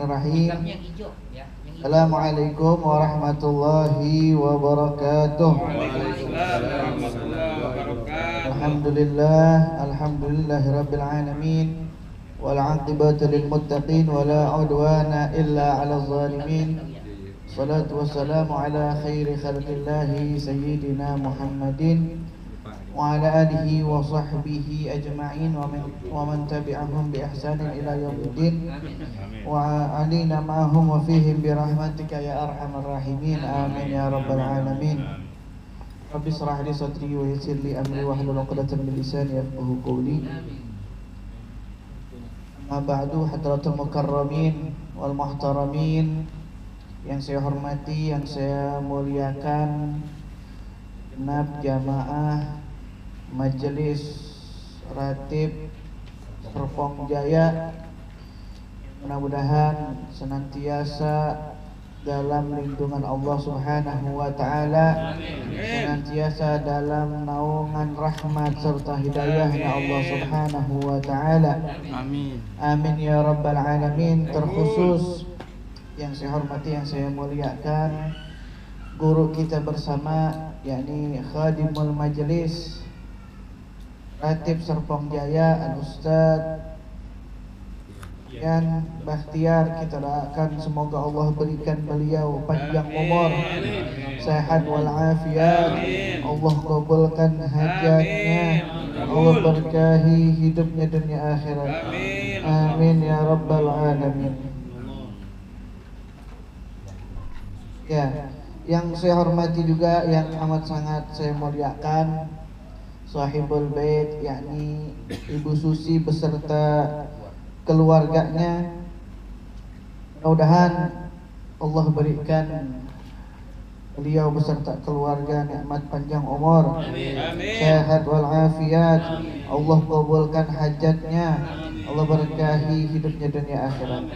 Bismillahirrahmanirrahim. Assalamualaikum warahmatullahi wabarakatuh. Alhamdulillahirabbil alamin wal 'aqibatu lil muttaqin wala 'udwana illa 'alal zalimin. Salatu wassalamu ala khairi khalqillahi sayyidina Muhammadin wa ala alihi wa sahbihi ajma'in wa man tabi'ahum bi ihsanin ila yaumiddin wa alina ma'ahum wa fihim bi rahmatika ya arhamar rahimin. Amin ya rabbal alamin. Rabbi shrah li sadri wa yassir li amri wa hlul 'uqdatam min lisani yafqahu qawli. Amma ba'du, hadratul mukarramin wal muhtaramin, yang saya hormati, yang saya muliakan, genap jamaah Majelis Ratib Serpong Jaya, mudah-mudahan senantiasa dalam lindungan Allah Subhanahu wa taala, senantiasa dalam naungan rahmat serta hidayahnya Allah Subhanahu wa taala. Amin. Amin ya rabbal alamin. Terkhusus yang saya hormati, yang saya muliakan, guru kita bersama, yakni khadimul majlis Ratib Serpong Jaya, Al-Ustaz Yan Bakhtiar. Kita doakan semoga Allah berikan beliau panjang umur, sehat walafiat. Allah kabulkan hajatnya, Allah berkahi hidupnya dunia akhirat. Amin ya rabbal alamin. Ya, yang saya hormati juga, yang amat sangat saya muliakan, Sahibul Bait, yakni Ibu Susi beserta keluarganya. Mudah-mudahan Allah berikan beliau beserta keluarga nikmat panjang umur, sehat walafiat. Allah kabulkan hajatnya, Allah berkahi hidupnya dunia akhirat.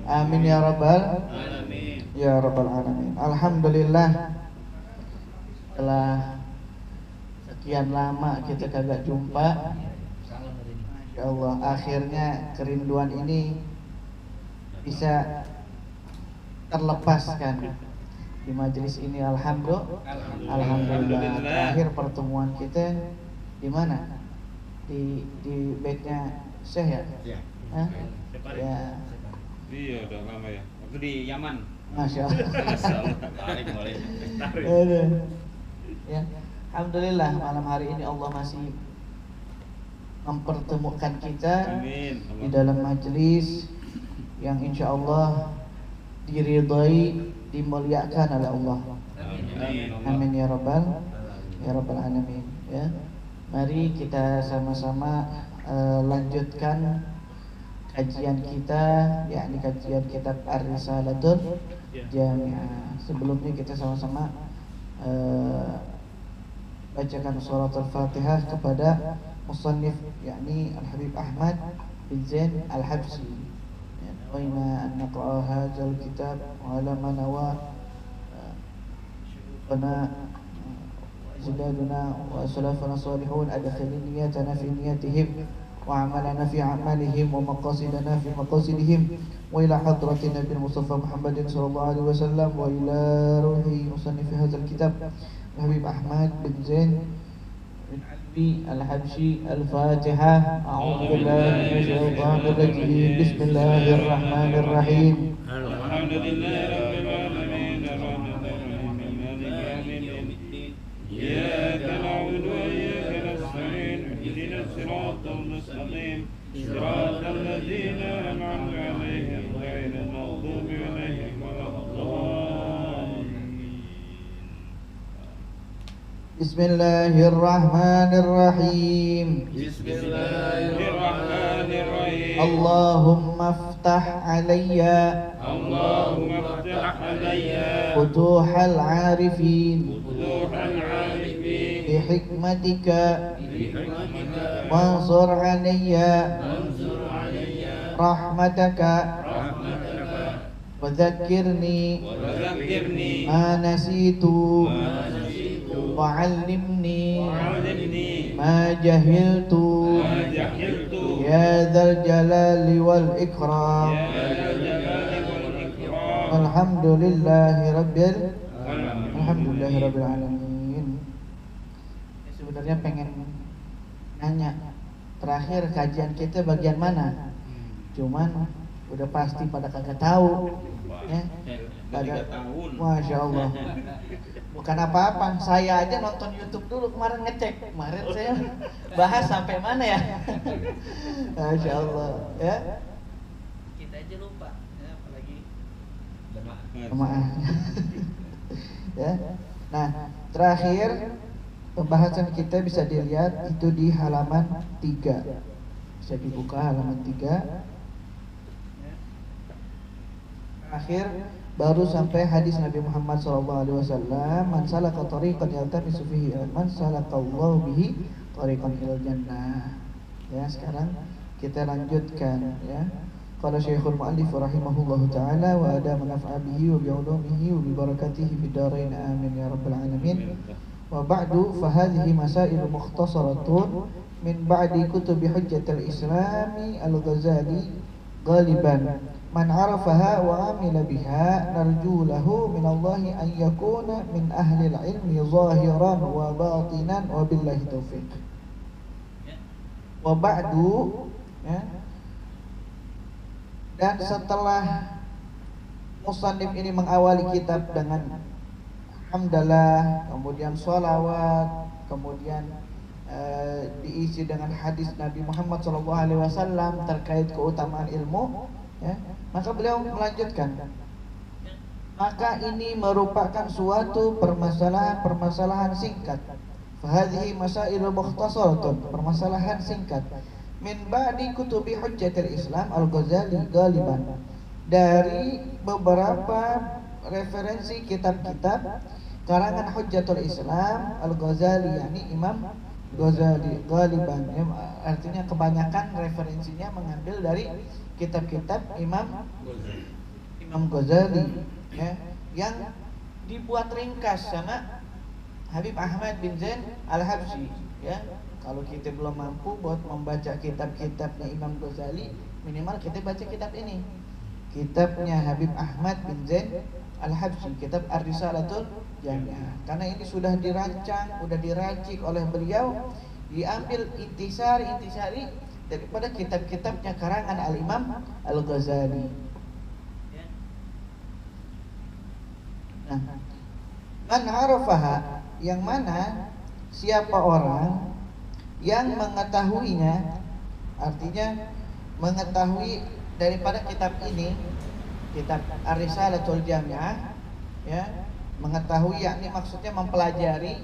Amin ya rabbal alamin. Alhamdulillah, setelah sekian lama kita kagak jumpa, ya Allah, akhirnya kerinduan ini bisa terlepaskan di majelis ini. Alhamdulillah. Terakhir pertemuan kita di mana? Di baitnya Syekh ya? Hah? Ya. Iya, udah lama ya. Waktu di Yaman. Masya Allah. Ya. Alhamdulillah, malam hari ini Allah masih mempertemukan kita di dalam majelis yang insya Allah diridhai, dimuliakan oleh Allah. Amin ya rabbal alamin. Ya, mari kita sama-sama lanjutkan kajian kita, yakni kajian kitab Ar-Risalatul Jami'ah. Sebelumnya kita sama-sama bacakan surat Al-Fatihah kepada musannif, yakni Al-Habib Ahmad bin Zain Al-Habsyi. Waina an naqra'a hadzal kitab wa ala man nawa ajdaduna wa salafuna salihun adkhilni niyatana fi niyatihim wa amalana fi amalihim wa maqasidana fi maqasidihim wa ila hadratin Nabi Mustafa Muhammadin sallallahu alaihi wasallam wa ila ruhi musannif hadzal kitab Habib Ahmad bin Zain Al-Habsyi. Al-Fatihah. A'udzu billahi minasyaitonir rajim. Bismillahirrahmanirrahim. Alhamdulillahirabbil alamin. Arrahmanirrahim. Maliki yaumiddin. Iyyaka na'budu wa iyyaka nasta'in. Ihdinas siratal mustaqim. Siratal ladzina an'amta 'alaihim ghairil maghdubi 'alaihim waladdallin. Bismillahirrahmanirrahim. Bismillahirrahmanirrahim. Allahumma aftah alayya futuhal arifin bihikmatika wansur alayya rahmataka wa dhakkirni ma nasitu wa'allimni ma jahiltu ya dzal jalali wal ikram Alhamdulillahirabbil alamin. Sebenarnya pengen nanya terakhir kajian kita bagian mana? Cuman udah pasti pada kagak tahu. Ya. Kagak tahun. Masya Allah. Bukan apa-apa, saya aja nonton YouTube dulu kemarin ngecek. Kemarin saya bahas sampai mana ya? Masya Allah, ya. Kita aja lupa, ya, apalagi Jemaah. Ya. Nah, terakhir pembahasan kita bisa dilihat itu di halaman 3. Bisa dibuka halaman 3. Terakhir baru sampai hadis Nabi Muhammad SAW, man salaka tariqan yaltamisu fihi ilman salakallahu bihi tariqan ilal jannah. Ya, sekarang kita lanjutkan ya. Qala Syekhul Mu'allif rahimahullahu taala wa adama naf'a bihi wa bi ulumihi wa bi barakatihi fid dharain amin ya rabbal alamin. Wa ba'du fa hadhihi masail mukhtasaratun min ba'di kutubi hujjatil islami al-Ghazali ghaliban. Man arafaha wa amila biha narju lahu min Allahi an yakuna min ahli al-ilmi zahiran wa batinan wa billahi taufiq. Wa ba'du, ya. Dan setelah musannif ini mengawali kitab dengan hamdalah, kemudian sholawat, kemudian diisi dengan hadis Nabi Muhammad SAW terkait keutamaan ilmu, ya, maka beliau melanjutkan, maka ini merupakan suatu permasalahan singkat. Fahadhihi masailu mukhtasaratun, permasalahan singkat. Min ba'di kutubi hujjatil Islam al-Ghazali ghaliban, dari beberapa referensi kitab-kitab karangan Hujjatul Islam al-Ghazali, yakni Imam Ghazali ghaliban, ya, artinya kebanyakan referensinya mengambil dari kitab-kitab Imam Ghazali, ya, yang dibuat ringkas sama Habib Ahmad bin Zain Al-Habsyi, ya. Kalau kita belum mampu buat membaca kitab-kitabnya Imam Ghazali, minimal kita baca kitab ini, kitabnya Habib Ahmad bin Zain Al-Habsyi, kitab Ar-Risalatul Jami'ah. Karena ini sudah dirancang, sudah diracik oleh beliau, diambil intisari daripada kitab-kitabnya karangan Al-Imam Al-Ghazali. Nah, man arafaha, yang mana siapa orang yang mengetahuinya, artinya mengetahui daripada kitab ini, kitab Ar-Risalatul Jami'ah, ya, mengetahui yakni maksudnya mempelajari,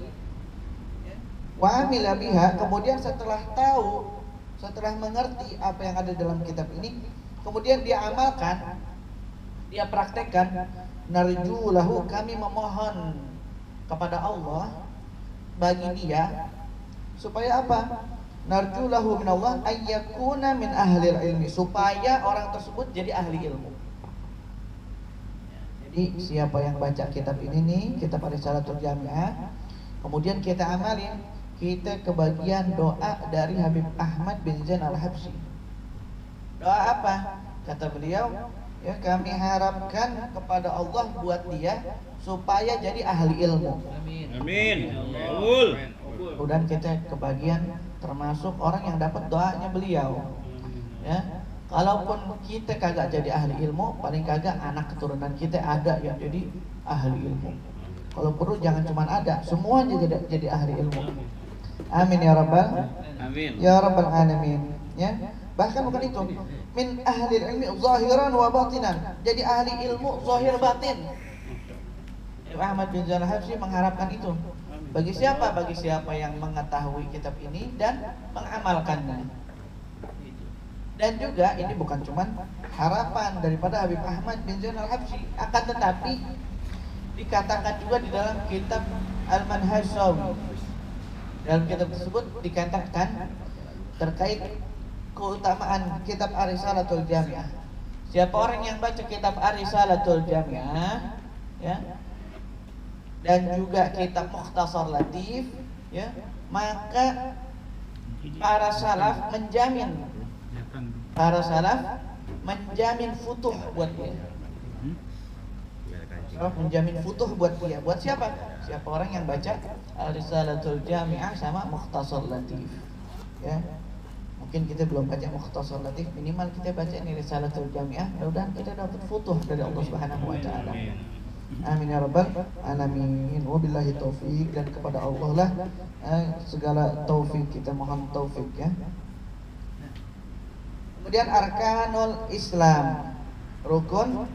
ya, wa amila biha, kemudian setelah tahu, setelah mengerti apa yang ada dalam kitab ini, kemudian dia amalkan, dia praktekkan, narju lahu, kami memohon kepada Allah bagi dia supaya apa? Narju lahu min Allah ayyakuna min ahli ilmi, supaya orang tersebut jadi ahli ilmu. Jadi siapa yang baca kitab ini nih, kitab Ar-Risalatul Jami'ah, kemudian kita amalin, kita kebagian doa dari Habib Ahmad bin Zain Al-Habsyi. Doa apa? Kata beliau, ya, kami harapkan kepada Allah buat dia supaya jadi ahli ilmu. Amin. Kemudian kita kebagian termasuk orang yang dapat doanya beliau, ya. Kalaupun kita kagak jadi ahli ilmu, paling kagak anak keturunan kita ada yang jadi ahli ilmu. Kalau perlu jangan cuma ada, semua juga jadi ahli ilmu. Amin ya rabbal Amin. ya rabbal alamin, ya. Bahkan bukan itu, min ahli ilmi zahiran wa batinan, jadi ahli ilmu zahir batin. Ahmad bin Zain Al-Habsyi mengharapkan itu. Bagi siapa? Bagi siapa yang mengetahui kitab ini dan mengamalkannya. Dan juga ini bukan cuma harapan daripada Habib Ahmad bin Zain Al-Habsyi, akan tetapi dikatakan juga di dalam kitab Al-Manhaj Shawi. Dalam kitab tersebut dikatakan terkait keutamaan kitab Ar-Risalatul Jami'ah. Siapa orang yang baca kitab Ar-Risalatul Jami'ah, ya, dan juga kitab Mukhtasar Latif, ya, maka para salaf menjamin futuh buat dia. menjamin futuh buat dia. Buat siapa? Siapa orang yang baca Al-Risalatul Jami'ah sama Mukhtasar Latif. Ya. Mungkin kita belum baca Mukhtasar Latif, minimal kita baca ini Risalatul Jami'ah, mudah-mudahan kita dapat futuh dari Allah Subhanahu wa taala. Amin ya rabbal alamin. Wabillahi taufik, dan kepada Allah lah segala taufik, kita mohon taufik ya. Kemudian arkanul Islam, rukun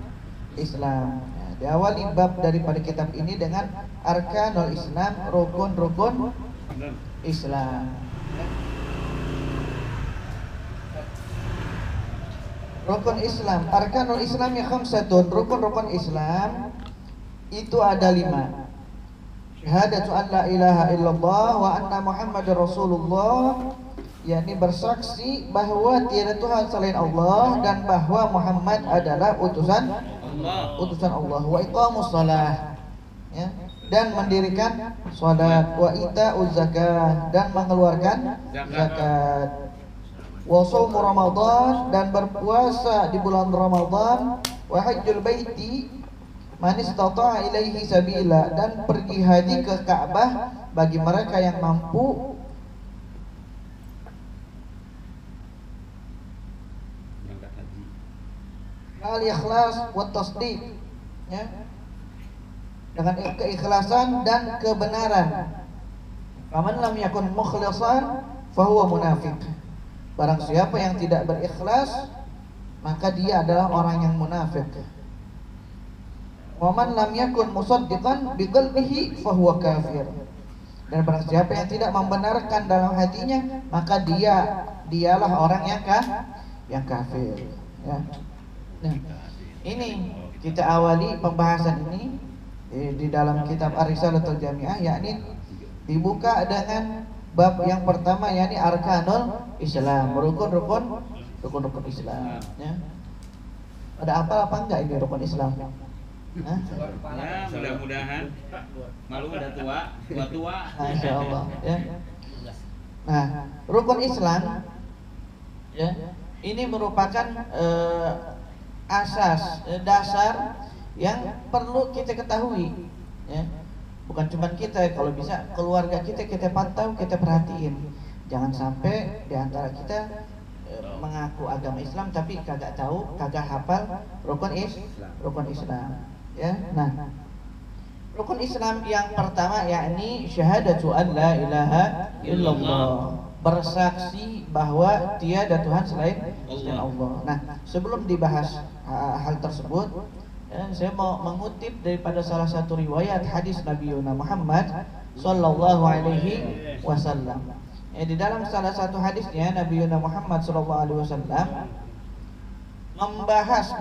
Islam. Ya, diawali bab daripada kitab ini dengan arkanul Islam, rukun-rukun Islam. Rukun Islam, arkanul Islam ya khamsatun, rukun-rukun Islam itu ada 5. Syahadatu an la ilaha illallah wa anna Muhammadar Rasulullah, yakni bersaksi bahwa tiada Tuhan selain Allah dan bahwa Muhammad adalah utusan Allah. Wa iqamus shalah, ya, dan mendirikan salat. Wa ita'uz zakah, dan mengeluarkan zakat. Wa shaumu Ramadan, dan berpuasa di bulan Ramadan. Wa hajjul baiti man istata'a ilaihi sabila, dan pergi haji ke Ka'bah bagi mereka yang mampu. Al-ikhlas wa tasdiq, ya, dengan keikhlasan dan kebenaran. Faman lam yakun mukhlisan fahuwa munafiq. Barang siapa yang tidak berikhlas, maka dia adalah orang yang munafik. Wa man lam yakun musaddiqan biqalbihi fahuwa kafir. Dan barang siapa yang tidak membenarkan dalam hatinya, maka dialah orang yang kafir, ya. Nah, ini kita awali pembahasan ini di dalam kitab Ar-Risalatul Jami'ah, yakni dibuka dengan bab yang pertama, yakni arkanul Islam, rukun-rukun Islam, ya. Ada apa enggak ini rukun Islam? Hah? Ya, mudah-mudahan malu udah tua. Masya Allah, ya. Nah, rukun Islam, ya, ini merupakan asas, dasar yang perlu kita ketahui, ya. Bukan cuma kita, kalau bisa keluarga kita pantau, kita perhatiin. Jangan sampai di antara kita mengaku agama Islam tapi kagak tahu, kagak hafal rukun Islam, ya. Nah, rukun Islam yang pertama yakni syahadatu an la ilaha illallah, bersaksi bahwa tiada Tuhan selain Allah. Nah, sebelum dibahas hal tersebut, saya mau mengutip daripada salah satu riwayat hadis Nabi Muhammad sallallahu alaihi wasallam. Di dalam salah satu hadisnya Nabi Muhammad sallallahu alaihi wasallam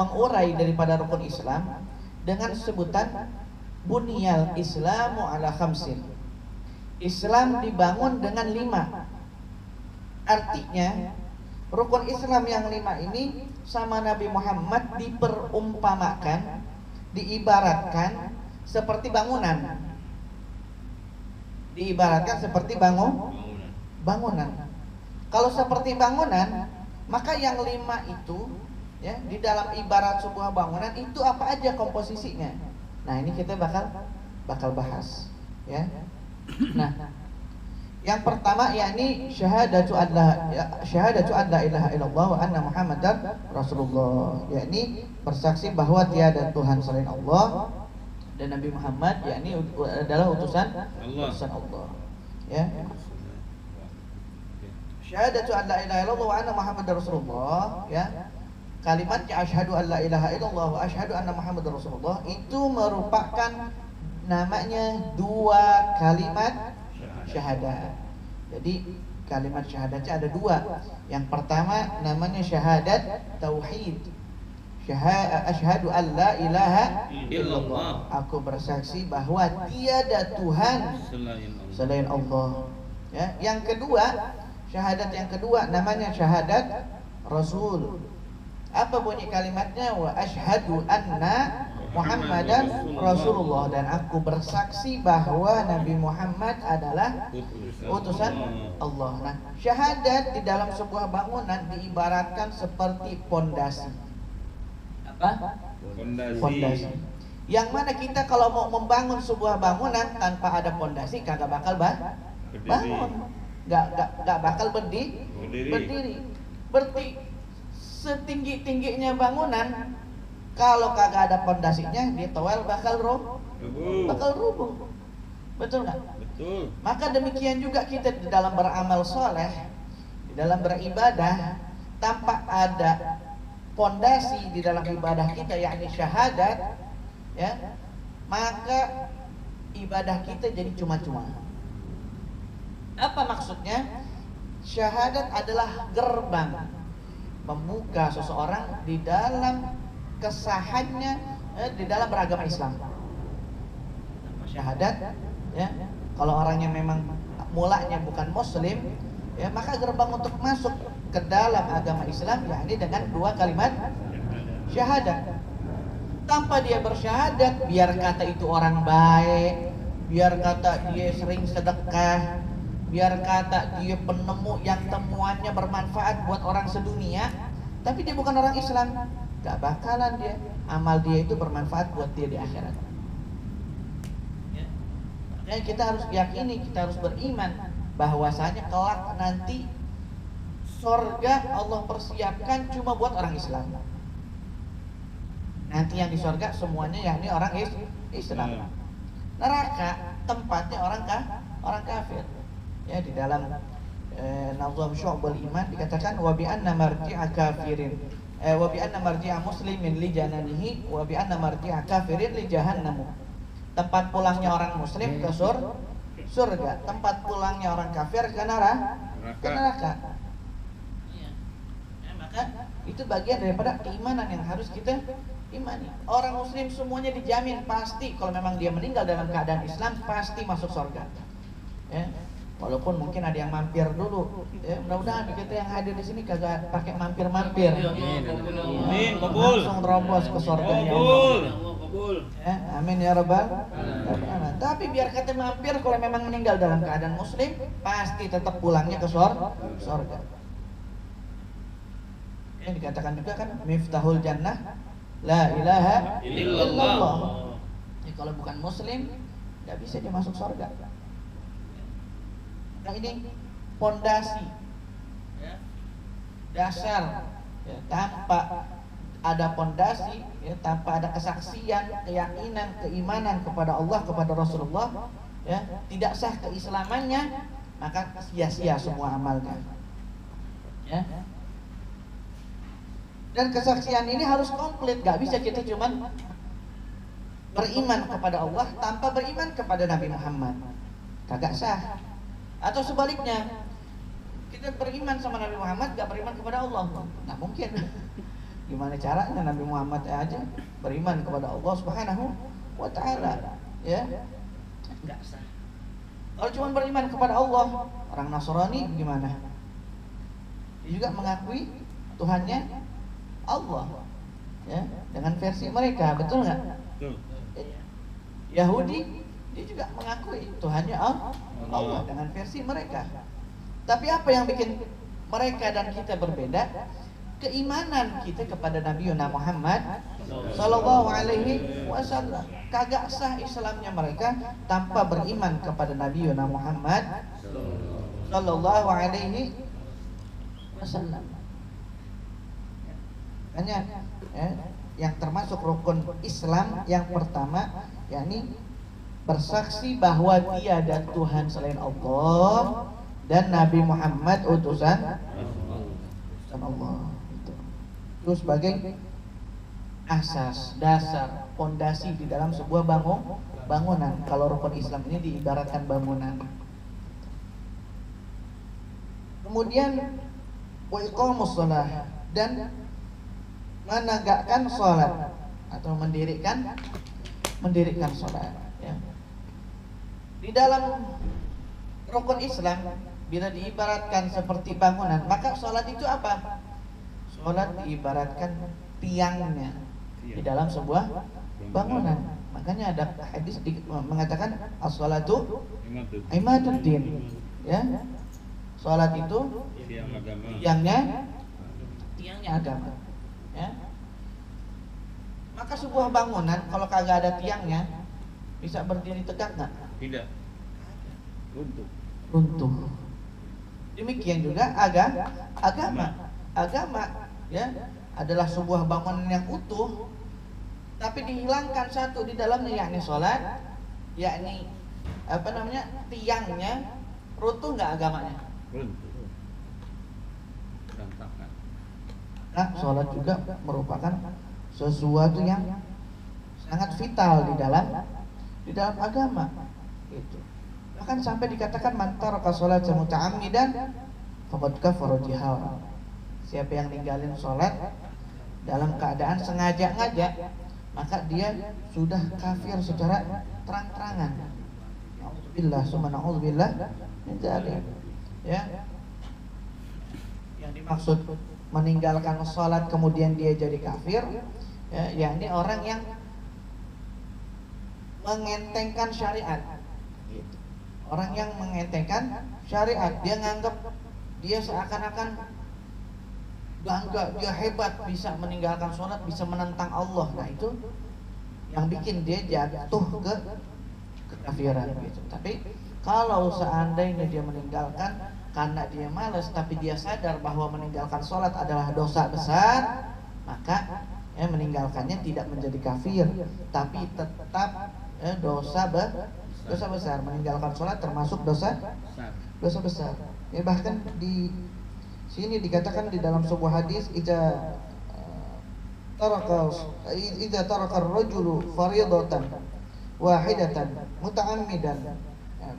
mengurai daripada rukun Islam dengan sebutan bunyal Islamu ala khamsin. Islam dibangun dengan 5. Artinya rukun Islam yang 5 ini sama Nabi Muhammad diperumpamakan, diibaratkan seperti bangunan. Diibaratkan seperti bangunan. Kalau seperti bangunan, maka yang 5 itu, ya, di dalam ibarat sebuah bangunan itu apa aja komposisinya. Nah, ini kita bakal bahas, ya. Nah, yang pertama yakni syahadatu an la ilaha illallah wa anna Muhammadar Rasulullah, yakni bersaksi bahwa tiada Tuhan selain Allah dan Nabi Muhammad yakni adalah utusan Allah, ya. Syahadatu an la ilaha illallah wa anna Muhammadar Rasulullah, ya. Kalimatnya asyhadu an la ilaha illallah wa asyhadu anna Muhammadar Rasulullah itu merupakan namanya 2 kalimat syahadat. Jadi kalimat syahadatnya ada 2. Yang pertama namanya syahadat tauhid. Asyhadu an la ilaha illallah. Aku bersaksi bahwa tiada Tuhan selain Allah. Ya, yang kedua, syahadat yang kedua namanya syahadat Rasul. Apa bunyi kalimatnya? Wa asyhadu anna Muhammadan Rasulullah, dan aku bersaksi bahwa Nabi Muhammad adalah utusan Allah. Nah, syahadat di dalam sebuah bangunan diibaratkan seperti pondasi. Apa? Pondasi. Yang mana kita kalau mau membangun sebuah bangunan tanpa ada pondasi kagak bakal bangun, nggak bakal berdiri. Berarti setinggi-tingginya bangunan kalau kagak ada pondasinya di toel bakal rubuh. Betul nggak? Betul. Maka demikian juga kita di dalam beramal soleh, di dalam beribadah, tanpa ada pondasi di dalam ibadah kita, yakni syahadat, ya, maka ibadah kita jadi cuma-cuma. Apa maksudnya? Syahadat adalah gerbang membuka seseorang di dalam kesahannya, di dalam beragama Islam. Syahadat, ya, kalau orangnya memang mulanya bukan muslim, ya, maka gerbang untuk masuk ke dalam agama Islam yakni dengan dua kalimat syahadat. Tanpa dia bersyahadat, biar kata itu orang baik, biar kata dia sering sedekah, biar kata dia penemu yang temuannya bermanfaat buat orang sedunia, tapi dia bukan orang Islam, gak bakalan dia amal dia itu bermanfaat buat dia di akhirat. Makanya kita harus yakini, kita harus beriman bahwasanya kelak nanti surga Allah persiapkan cuma buat orang Islam. Nanti yang di surga semuanya yakni orang Islam. Neraka tempatnya orang kafir. Ya, di dalam Nazam Syu'bul Iman dikatakan wa bi anna marji'a kafirin wa bi anna marji'a muslimin li jananihi wa bi anna marji'a kafirin li jahannam. Tempat pulangnya orang muslim ke surga, tempat pulangnya orang kafir ke neraka. Maka itu bagian daripada keimanan yang harus kita imani. Orang muslim semuanya dijamin pasti kalau memang dia meninggal dalam keadaan Islam pasti masuk surga. Ya. Walaupun mungkin ada yang mampir dulu, ya, mudah-mudahan kita yang hadir di sini kagak pakai mampir-mampir. Amin, kabul. Langsung terobos ke surga. Kabul. Ya, amin ya rabbal alamin. Tapi biar kata mampir, kalau memang meninggal dalam keadaan muslim, pasti tetap pulangnya ke surga. Yang dikatakan juga kan miftahul jannah la ilaha illallah. Jadi kalau bukan muslim, nggak bisa dia masuk surga. Nah ini pondasi, ya, dasar, ya, tanpa ada pondasi, ya, tanpa ada kesaksian, keyakinan, keimanan kepada Allah, kepada Rasulullah, ya, tidak sah keislamannya, maka sia-sia semua amalnya. Ya. Dan kesaksian ini harus komplit, gak bisa kita cuman beriman kepada Allah tanpa beriman kepada Nabi Muhammad, kagak sah. Atau sebaliknya, kita beriman sama Nabi Muhammad, gak beriman kepada Allah, nggak mungkin. Gimana caranya Nabi Muhammad aja beriman kepada Allah Subhanahu wa Ta'ala, ya? Nggak sah. Kalau cuma beriman kepada Allah, orang Nasrani gimana? Dia juga mengakui Tuhannya Allah, ya, dengan versi mereka, betul nggak? Betul. Yahudi dia juga mengakui Tuhannya Allah dengan versi mereka. Tapi apa yang bikin mereka dan kita berbeda? Keimanan kita kepada Nabi Muhammad Sallallahu Alaihi Wasallam. Kagak sah Islamnya mereka tanpa beriman kepada Nabi Muhammad Sallallahu Alaihi Wasallam. Hanya yang termasuk rukun Islam yang pertama, yakni bersaksi bahwa tiada Tuhan selain Allah dan Nabi Muhammad utusan Allah. Itu sebagai asas, dasar, pondasi di dalam sebuah bangunan. Kalau rukun Islam ini diibaratkan bangunan. Kemudian wa iqamus shalah, dan menegakkan sholat atau mendirikan sholat. Ya. Di dalam rukun Islam, bila diibaratkan seperti bangunan, maka sholat itu apa? Sholat diibaratkan tiangnya di dalam sebuah bangunan. Makanya ada hadis mengatakan as-sholatu imaduddin. Ya, sholat itu tiangnya agama. Ya. Maka sebuah bangunan kalau kagak ada tiangnya bisa berdiri tegak nggak? Tidak. Runtuh. Runtuh. Demikian juga agama. Agama ya adalah sebuah bangunan yang utuh, tapi dihilangkan satu di dalamnya, yakni sholat, yakni tiangnya, runtuh nggak agamanya? Runtuh. Berantakan. Nah, sholat juga merupakan sesuatu yang sangat vital di dalam agama. Itu. Bahkan sampai dikatakan man taraka sholata muta'ammidan faqad kafara jihara. Siapa yang ninggalin sholat dalam keadaan sengaja-ngaja, maka dia sudah kafir secara terang-terangan. Na'udzubillah summa na'udzubillah min dzalik. Ya. Yang dimaksud meninggalkan sholat kemudian dia jadi kafir, ya, yakni orang yang mengentengkan syariat. Gitu. Orang yang mengentengkan syariat, dia nganggap dia seakan-akan bangga, dia hebat bisa meninggalkan sholat, bisa menentang Allah. Nah itu yang bikin dia jatuh ke kekafiran gitu. Tapi kalau seandainya dia meninggalkan karena dia malas, tapi dia sadar bahwa meninggalkan sholat adalah dosa besar, maka meninggalkannya tidak menjadi kafir, tapi tetap dosa besar. Meninggalkan sholat termasuk dosa besar. Ya, bahkan di sini dikatakan di dalam sebuah hadis, idza taraka ar-rajulu fariidatan wahidatan muta'ammidan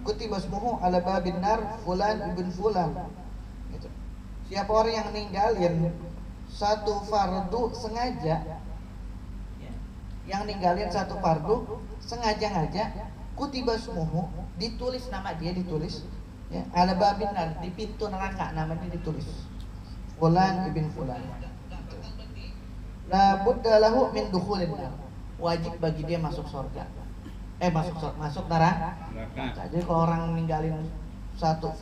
kutiba ismuhu ala babin nar fulan ibn fulan. Gitu. Siapa orang yang ninggalin satu fardu sengaja, yang ninggalin satu fardu sengaja-ngaja, kutiba ismuhu, ditulis nama dia, ditulis ya, ala babin nar, di pintu neraka nama dia ditulis fulan ibn fulan. La budda lahu min dukhulin nar, wajib bagi dia masuk surga. Masuk neraka. Jadi kalau orang ninggalin satu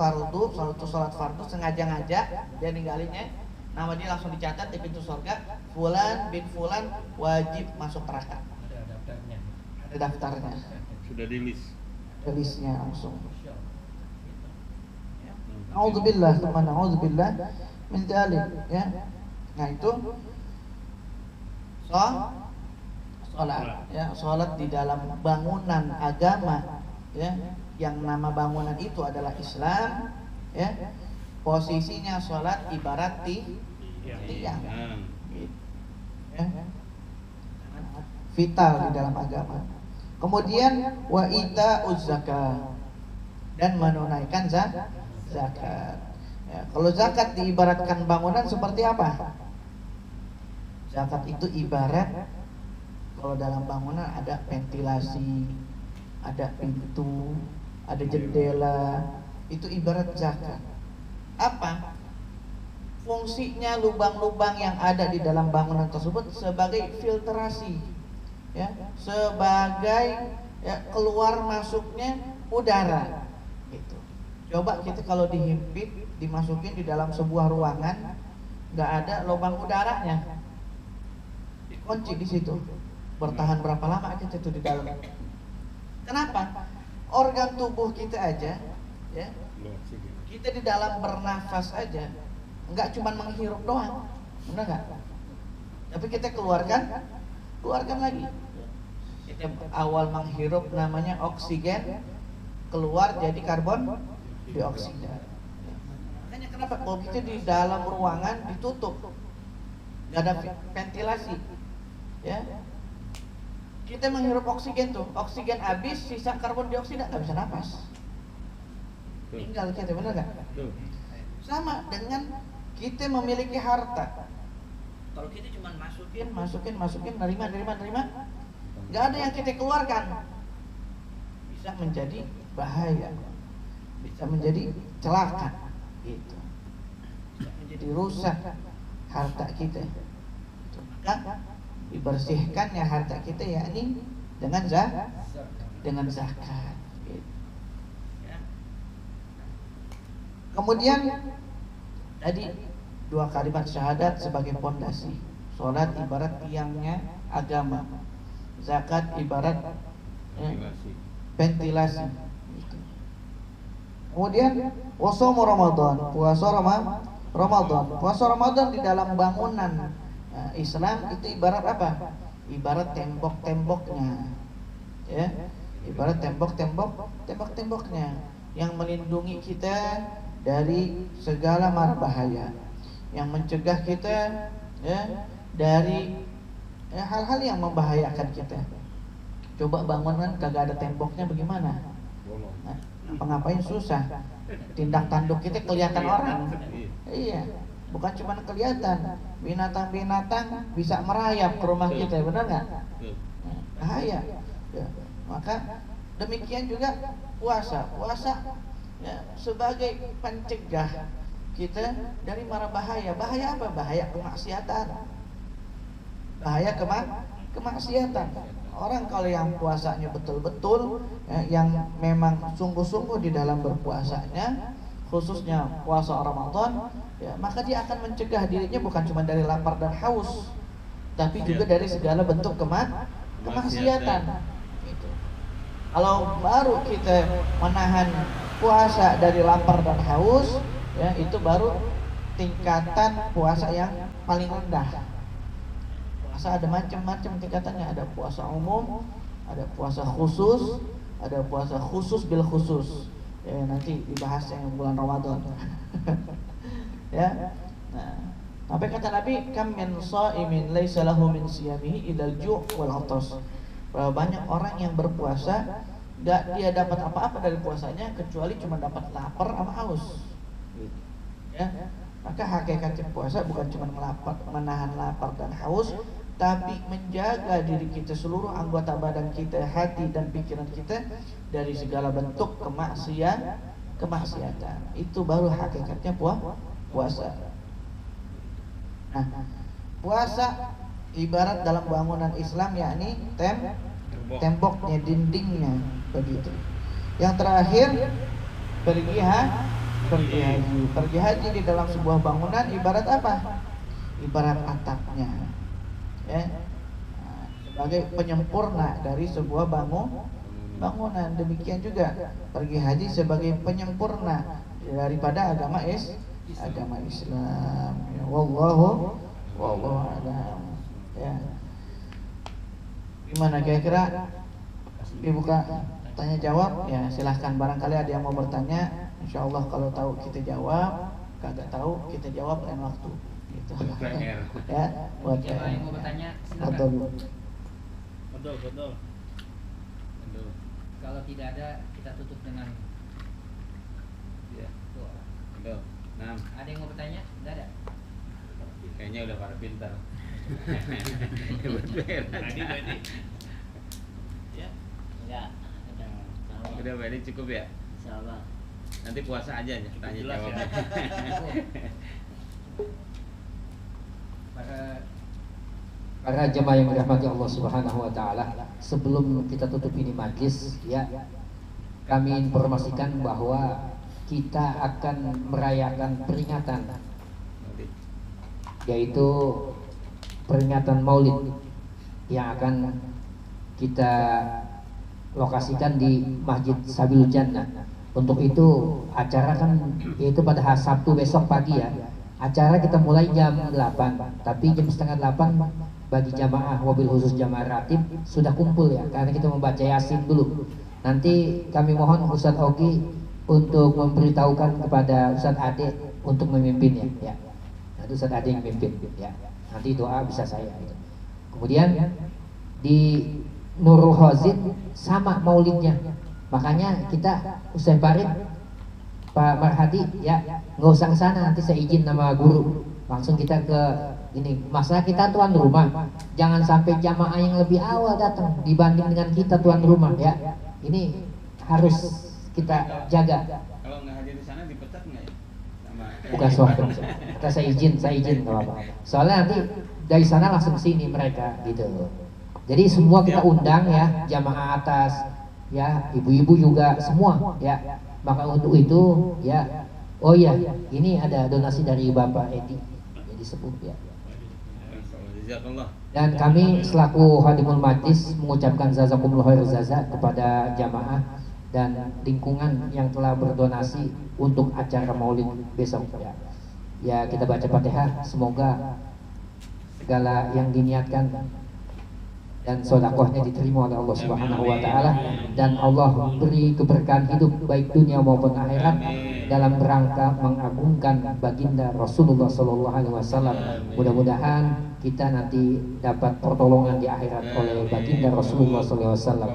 sholat fardu sengaja-ngaja, dia ninggalinnya, nama dia langsung dicatat di pintu surga, fulan bin fulan wajib masuk neraka. Ada daftarnya. Sudah di list. Listnya langsung. A'udzubillah, teman, a'udzubillah min dzalik, ya. Nah itu sholat di dalam bangunan agama, ya, yang nama bangunan itu adalah Islam, ya. Posisinya sholat ibarat tiang, gitu, ya. Vital di dalam agama. Kemudian wa ita'uz zakat, dan menunaikan zakat. Ya, kalau zakat diibaratkan bangunan seperti apa? Zakat itu ibarat, kalau dalam bangunan ada ventilasi, ada pintu, ada jendela, itu ibarat zakat. Apa? Fungsinya lubang-lubang yang ada di dalam bangunan tersebut sebagai filtrasi, ya, sebagai keluar masuknya udara. Gitu. Coba kita kalau dihimpit, dimasukin di dalam sebuah ruangan, nggak ada lubang udaranya, dikunci di situ. Bertahan berapa lama kita itu di dalam? Kenapa? Organ tubuh kita aja, ya, kita di dalam bernafas aja, nggak cuma menghirup doang, benar nggak? Tapi kita keluarkan lagi. Kita awal menghirup namanya oksigen, keluar jadi karbon dioksida. Makanya kenapa kalau kita di dalam ruangan ditutup, nggak ada ventilasi, ya? Kita menghirup oksigen tuh, oksigen habis, sisa karbon dioksida, nggak bisa napas, tinggal kita, benar nggak? Sama dengan kita memiliki harta. Kalau kita cuma masukin, nerima, nggak ada yang kita keluarkan, bisa menjadi bahaya, bisa menjadi celaka, gitu, bisa menjadi rusak harta kita. Maka dibersihkannya harta kita, yakni dengan zakat. Gitu. Kemudian tadi 2 kalimat syahadat sebagai pondasi. Sholat ibarat tiangnya agama. Zakat ibarat ventilasi. Kemudian wasomu Ramadan, puasa Ramadan. Puasa Ramadan di dalam bangunan Islam itu ibarat apa? Ibarat tembok-temboknya, ya. Ibarat tembok-temboknya yang melindungi kita dari segala mara bahaya, yang mencegah kita, ya, dari hal-hal yang membahayakan kita. Coba bangunan kagak ada temboknya bagaimana? Nah, ngapain susah. Tindak tanduk kita kelihatan orang. Iya, bukan cuma kelihatan. Binatang-binatang bisa merayap ke rumah kita, benar nggak? Bahaya. Ya. Maka demikian juga puasa. Puasa ya, sebagai pencegah kita dari mara bahaya. Bahaya apa? Bahaya kemaksiatan. Bahaya kemaksiatan. Orang kalau yang puasanya betul-betul yang memang sungguh-sungguh di dalam berpuasanya, khususnya puasa Ramadan, ya, maka dia akan mencegah dirinya bukan cuma dari lapar dan haus, tapi juga dari segala bentuk kemaksiatan. Gitu. Kalau baru kita menahan puasa dari lapar dan haus, ya, itu baru tingkatan puasa yang paling rendah. Puasa ada macam-macam tingkatannya, ada puasa umum, ada puasa khusus, ada puasa khusus bil khusus. Ya, nanti dibahas yang bulan Ramadan. Ya. Nah, sampai kata Nabi, kam min shaimin laisa lahu min siyamihi idal ju' wal 'atas. Banyak orang yang berpuasa enggak dia dapat apa-apa dari puasanya kecuali cuma dapat lapar sama haus. Ya. Maka hakikatnya puasa bukan cuma menahan lapar dan haus, tapi menjaga diri kita, seluruh anggota badan kita, hati dan pikiran kita dari segala bentuk kemaksiatan. Itu baru hakikatnya puasa. Nah, puasa ibarat dalam bangunan Islam, yakni temboknya, dindingnya, begitu. Yang terakhir pergi haji. Pergi haji di dalam sebuah bangunan ibarat apa? Ibarat atapnya, ya, sebagai penyempurna dari sebuah bangunan. Demikian juga pergi haji sebagai penyempurna daripada agama Islam. Ya, wallahu a'lam. Ya. Gimana kira-kira dibuka tanya jawab? Ya, silahkan, barangkali ada yang mau bertanya. Insyaallah kalau tahu kita jawab, kagak tahu kita jawab lain waktu. Gitu. Ya, buat siapa yang mau bertanya silakan. Betul. Kalau tidak ada kita tutup dengan doa. Betul. Nah, Ada yang mau bertanya? Tidak ada. kayaknya udah pada pintar. Tadi. Ya. Enggak. Udah berarti cukup ya. Insyaallah. Nanti puasa aja ya, tanya Jelas jawab. ya. Para jemaah yang dirahmati Allah Subhanahu wa taala, sebelum kita tutup ini majlis, ya, kami informasikan bahwa kita akan merayakan peringatan, yaitu peringatan Maulid yang akan kita lokasikan di Masjid Sabilul Jannah. Untuk itu acara kan yaitu pada hari Sabtu besok pagi, ya. Acara kita mulai jam 8, tapi jam setengah 8 bagi jamaah, mobil khusus jamaah ratib sudah kumpul, ya, karena kita membaca Yasin dulu. Nanti kami mohon Ustadz Ogi untuk memberitahukan kepada Ustadz Ade untuk memimpinnya, ya. Nanti Ustadz Ade yang memimpin, ya. Nanti doa bisa saya, gitu. Kemudian di Nurul Khazin sama maulidnya. Makanya kita Ustaz Farid, Pak Marhadi, ya, nggak usah ke sana, nanti saya izin nama guru. Langsung kita ke ini. Masalah kita tuan rumah, jangan sampai jamaah yang lebih awal datang dibanding dengan kita tuan rumah, ya. Ini harus kita jaga. Kalau nggak hadir di sana dipecat nggak ya? Sama. Bukan suatu. Kita saya izin nggak apa-apa. Soalnya nanti dari sana langsung sini mereka, gitu. Jadi semua kita undang, ya, jamaah atas, ya, ibu-ibu juga semua, ya. Maka untuk itu, ya, oh ya, ini ada donasi dari Bapak Edi, jadi sepuh, ya. Jazakallah. Dan kami selaku Hadimul Majlis mengucapkan jazakumullah khair jaza kepada jamaah dan lingkungan yang telah berdonasi untuk acara Maulid besok ya. Ya, kita baca Fatihah, semoga segala yang diniatkan dan sedekahnya diterima oleh Allah Subhanahu wa taala, dan Allah beri keberkahan hidup baik dunia maupun akhirat dalam rangka mengagungkan baginda Rasulullah sallallahu alaihi wasallam. Mudah-mudahan kita nanti dapat pertolongan di akhirat oleh baginda Rasulullah sallallahu alaihi wasallam.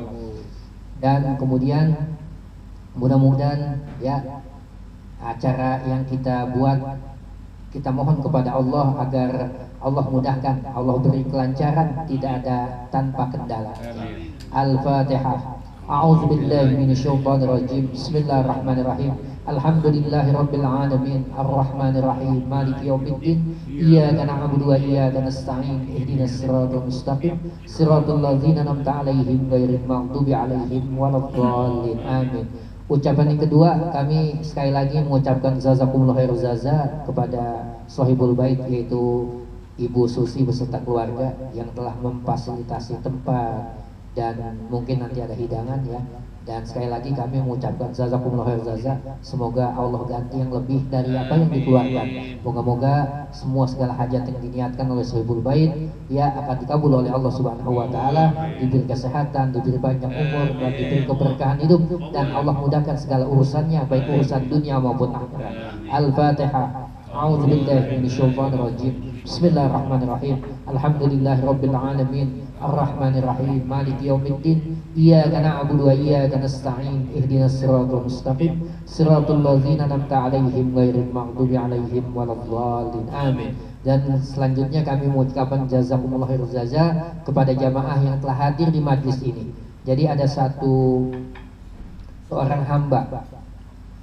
Dan kemudian mudah-mudahan ya acara yang kita buat, kita mohon kepada Allah agar Allah mudahkan, Allah beri kelancaran, tidak ada tanpa kendala. Al-Fatihah. A'udzu billahi minasyaitonir rajim. Bismillahirrahmanirrahim. Alhamdulillahirabbil alamin, arrahmanir rahim, maliki yaumiddin. Iyyaka na'budu wa iyyaka nasta'in. Ihdinas siratal mustaqim, siratal ladzina an'amta 'alaihim ghairil maghdubi 'alaihim waladdallin. Amin. Ucapan yang kedua, kami sekali lagi mengucapkan jazakumullah khair jaza kepada sahibul bait, yaitu Ibu Susi beserta keluarga yang telah memfasilitasi tempat dan mungkin nanti ada hidangan ya. Dan sekali lagi kami mengucapkan jazakumullah khair jaza, semoga Allah ganti yang lebih dari apa yang dikeluarkan. Moga-moga semua segala hajat yang diniatkan oleh sahibul bait ya akan dikabul oleh Allah Subhanahu wa taala, diberi kesehatan, diberi panjang umur, dan diberi keberkahan hidup, dan Allah mudahkan segala urusannya baik urusan dunia maupun akhirat. Al-Fatihah. A'udzu billahi minasyaitonir rajim. Bismillahirrahmanirrahim. Alhamdulillahirabbil alamin, arrahmanir rahim, maliki yaumiddin. Iyyaka na'budu wa iyyaka nasta'in. Ihdinas siratal mustaqim, siratal ladzina an'amta 'alaihim ghairil maghdubi 'alaihim waladdallin. Amin. Dan selanjutnya kami mengucapkan jazakumullah khair jaza kepada jamaah yang telah hadir di majlis ini. Jadi ada seorang hamba,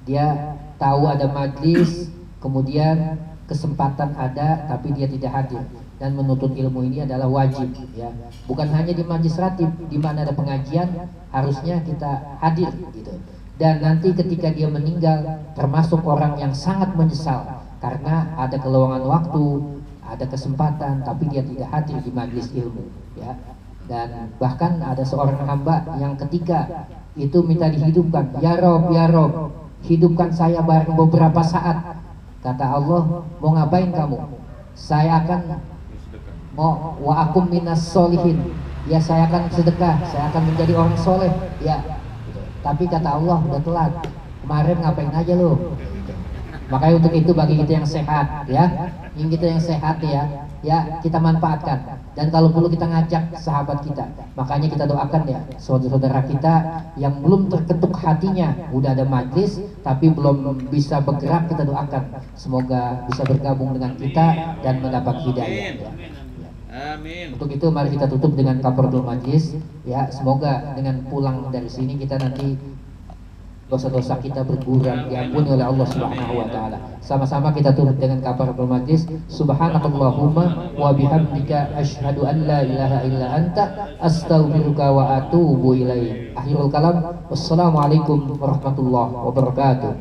dia tahu ada majlis, kemudian kesempatan ada tapi dia tidak hadir, dan menuntut ilmu ini adalah wajib ya. Bukan hanya di majlis ratib, di mana ada pengajian harusnya kita hadir gitu. Dan nanti ketika dia meninggal termasuk orang yang sangat menyesal karena ada kelowongan waktu, ada kesempatan tapi dia tidak hadir di majlis ilmu ya. Dan bahkan ada seorang hamba yang ketika itu minta dihidupkan, ya Rob, hidupkan saya bareng beberapa saat. Kata Allah, mau ngapain kamu? Saya akan mau wa akum minas solihin. Ya, saya akan sedekah, saya akan menjadi orang soleh. Ya, tapi kata Allah udah telat. Kemarin ngapain aja lo? Makanya untuk itu bagi kita yang sehat, ya, yang kita yang sehat ya kita manfaatkan. Dan kalau perlu kita ngajak sahabat kita. Makanya kita doakan ya saudara-saudara kita yang belum terketuk hatinya, udah ada majlis tapi belum bisa bergerak, kita doakan semoga bisa bergabung dengan kita dan mendapat hidayah ya. Amin. Untuk itu mari kita tutup dengan kafaratul majlis ya. Semoga dengan pulang dari sini kita nanti dosa-dosa kita berkurang, diampuni oleh Allah Subhanahu wa taala. Sama-sama kita tutup dengan kafaratul majlis. Subhanakallahumma wa bihamdika asyhadu an la ilaha illa anta astaghfiruka wa atubu ilaik. Akhirul kalam. Wassalamualaikum warahmatullahi wabarakatuh.